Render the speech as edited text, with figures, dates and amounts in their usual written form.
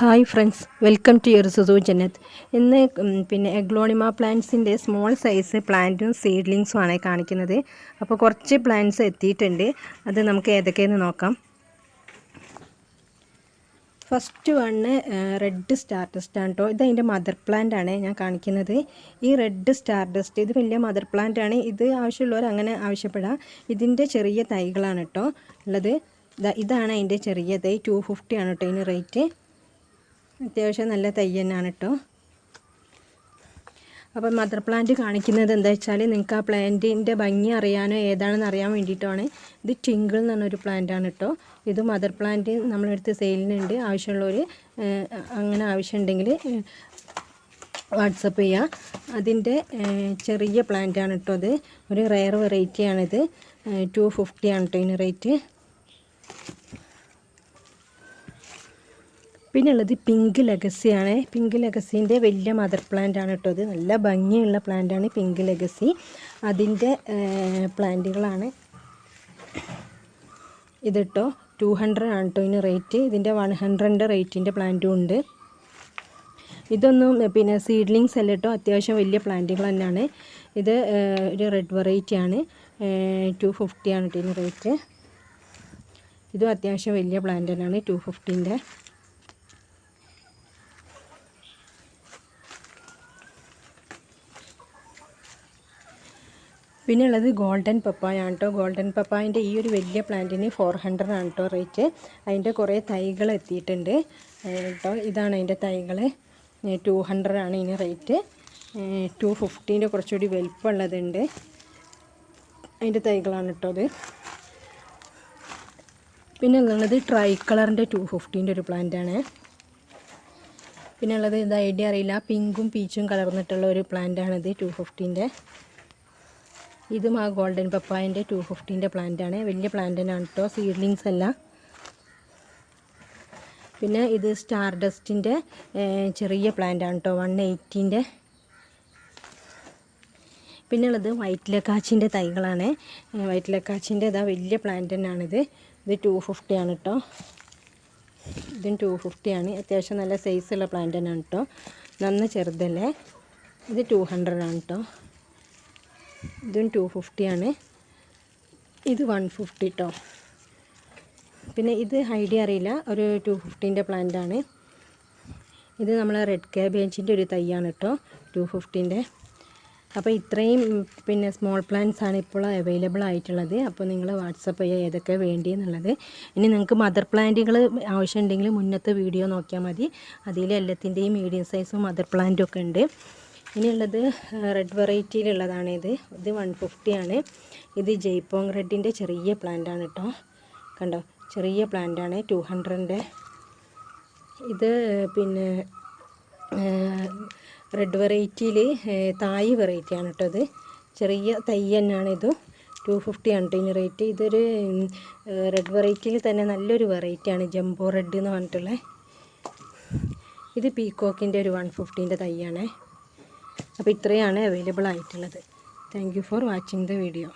Hi friends, welcome to your Jannat. ഇന്ന് aglaonema പ്ലാന്റ്സിൻ്റെ small size പ്ലാന്റും സീഡ്ലിങ്സുമാണ് കാണിക്കുന്നത്. അപ്പോൾ കുറച്ച് പ്ലാന്റ്സ് എത്തിയിട്ടുണ്ട്. അത് നമുക്ക് ഏതൊക്കെയെന്ന് നോക്കാം. First one red star dust ആണ് കേട്ടോ. ഇത് അതിൻ്റെ മദർ പ്ലാന്റ് ആണ് ഞാൻ കാണിക്കുന്നത്. ഈ റെഡ് സ്റ്റാർ ഡസ്റ്റ് ഇത് വലിയ മദർ പ്ലാന്റ് ആണ്. ഇത് ആവശ്യമുള്ളവർ അങ്ങനെ ആവശ്യപ്പെടാം. ഇതിൻ്റെ ചെറിയ തൈകളാണ് കേട്ടോ ഉള്ളത്. ഇതാണ് അതിൻ്റെ ചെറിയ തൈ. 250 ആണ് കേട്ടോ ഇതിന് റേറ്റ്. അത്യാവശ്യം നല്ല തൈ തന്നെയാണ് കേട്ടോ. അപ്പോൾ മദർ പ്ലാന്റ് കാണിക്കുന്നത് എന്താ വെച്ചാൽ നിങ്ങൾക്ക് ആ പ്ലാന്റിൻ്റെ ഭംഗി അറിയാനോ ഏതാണെന്ന് അറിയാൻ വേണ്ടിയിട്ടാണ്. ഇത് ട്വിങ്കിൾ എന്ന് പറഞ്ഞൊരു പ്ലാന്റ് ആണ് കേട്ടോ. ഇത് മദർ പ്ലാന്റ് നമ്മളെടുത്ത് സെയിലിനുണ്ട്. ആവശ്യമുള്ളവർ അങ്ങനെ ആവശ്യമുണ്ടെങ്കിൽ വാട്സപ്പ് ചെയ്യുക. അതിൻ്റെ ചെറിയ പ്ലാന്റ് ആണ് കേട്ടോ. അത് ഒരു റെയർ വെറൈറ്റി ആണിത്. 250 ആണ് കേട്ടോ ഇതിന് റേറ്റ്. പിന്നെ ഉള്ളത് പിങ്ക് ലെഗസിയാണ്. പിങ്ക് ലെഗസീൻ്റെ വലിയ മദർ പ്ലാന്റ് ആണ് കേട്ടോ. അത് നല്ല ഭംഗിയുള്ള പ്ലാന്റാണ് പിങ്ക് ലെഗസി. അതിൻ്റെ പ്ലാന്റുകളാണ് ഇത് കേട്ടോ. 200 ആണ് കേട്ടോ ഇതിന് റേറ്റ്. ഇതിൻ്റെ 100 റേറ്റിൻ്റെ പ്ലാന്റും ഉണ്ട്. ഇതൊന്നും സീഡ്ലിങ്സ് അല്ല കേട്ടോ. അത്യാവശ്യം വലിയ പ്ലാന്റുകൾ തന്നെയാണ്. ഇത് ഒരു റെഡ് വെറൈറ്റി ആണ്. 250 ആണ് കേട്ടോ ഇതിന് റേറ്റ്. ഇതും അത്യാവശ്യം വലിയ പ്ലാന്റ് തന്നെയാണ് 250ൻ്റെ. പിന്നെ ഉള്ളത് ഗോൾഡൻ പപ്പായ ആണ് കേട്ടോ. ഗോൾഡൻ പപ്പായൻ്റെ ഈ ഒരു വലിയ പ്ലാന്റിന് 400 ആണ് കേട്ടോ റേറ്റ്. അതിൻ്റെ കുറേ തൈകൾ എത്തിയിട്ടുണ്ട് കേട്ടോ. ഇതാണ് അതിൻ്റെ തൈകൾ. 200 ആണ് ഇതിന് റേറ്റ്. 250ൻ്റെ കുറച്ചുകൂടി വലിപ്പമുള്ളതുണ്ട്. അതിൻ്റെ തൈകളാണ് കേട്ടോ അത്. പിന്നെ ഉള്ളത് ട്രൈ കളറിൻ്റെ 250ൻ്റെ ഒരു പ്ലാന്റാണ്. പിന്നെ ഉള്ളത് ഇത് ഐഡിയ അറിയില്ല, പിങ്കും പീച്ചും കലർന്നിട്ടുള്ള ഒരു പ്ലാന്റാണിത് 250ൻ്റെ. ഇതും ആ ഗോൾഡൻ പപ്പായൻ്റെ 250ൻ്റെ പ്ലാന്റാണ്. വലിയ പ്ലാന്റിനാണ് കേട്ടോ, സീഡ്ലിങ്സ് അല്ല. പിന്നെ ഇത് സ്റ്റാർ ഡസ്റ്റിൻ്റെ ചെറിയ പ്ലാന്റാണ് കേട്ടോ, 180ൻ്റെ. പിന്നെ ഉള്ളത് വൈറ്റ് ലക്കാച്ചിൻ്റെ തൈകളാണ്. വൈറ്റ് ലക്കാച്ചിൻ്റെ ഇതാ വലിയ പ്ലാന്റ് തന്നെയാണിത്. ഇത് 250 ആണ് കേട്ടോ. ഇതും 250 ആണ്. അത്യാവശ്യം നല്ല സൈസുള്ള പ്ലാന്റ് തന്നെയാണ് കേട്ടോ. നന്ന ചെറുതല്ലേ. ഇത് 200 ആണ് കേട്ടോ. ഇതും 250 ആണ്. ഇത് 150 കേട്ടോ. പിന്നെ ഇത് ഐഡിയ അറിയില്ല, ഒരു 250ൻ്റെ പ്ലാന്റാണ്. ഇത് നമ്മൾ റെഡ് കാബേജിൻ്റെ ഒരു തൈയാണ് കേട്ടോ, 250ൻ്റെ. അപ്പോൾ ഇത്രയും സ്മോൾ പ്ലാന്റ്സ് ആണ് ഇപ്പോൾ അവൈലബിൾ ആയിട്ടുള്ളത്. അപ്പോൾ നിങ്ങൾ വാട്സപ്പ് ചെയ്യുക ഏതൊക്കെ വേണ്ടിയെന്നുള്ളത്. ഇനി നിങ്ങൾക്ക് മദർ പ്ലാന്റുകൾ ആവശ്യമുണ്ടെങ്കിൽ മുന്നത്തെ വീഡിയോ നോക്കിയാൽ മതി. അതിൽ എല്ലാത്തിൻ്റെയും മീഡിയം സൈസും മദർ പ്ലാന്റും ഒക്കെ ഉണ്ട്. ഇനിയുള്ളത് റെഡ് വെറൈറ്റിയിലുള്ളതാണ്. ഇത് 150 ആണ്. ഇത് ജയ്പോങ് റെഡിൻ്റെ ചെറിയ പ്ലാന്റാണ് കേട്ടോ. കണ്ടോ, ചെറിയ പ്ലാന്റാണ് 200ൻ്റെ. ഇത് റെഡ് വെറൈറ്റിയിൽ തായ് വെറൈറ്റിയാണ് കേട്ടോ. ഇത് ചെറിയ തൈ തന്നെയാണ്. ഇത് 250 ആണ് കേട്ടോ ഇതിന് റേറ്റ്. ഇതൊരു റെഡ് വെറൈറ്റിയിൽ തന്നെ നല്ലൊരു വെറൈറ്റിയാണ്, ജംബോ റെഡ് എന്ന് പറഞ്ഞിട്ടുള്ളത്. ഇത് പീക്കോക്കിൻ്റെ ഒരു 150ൻ്റെ തൈയാണ്. അപ്പോൾ ഇത്രയാണ് അവൈലബിൾ ആയിട്ടുള്ളത്. Thank you for watching the video.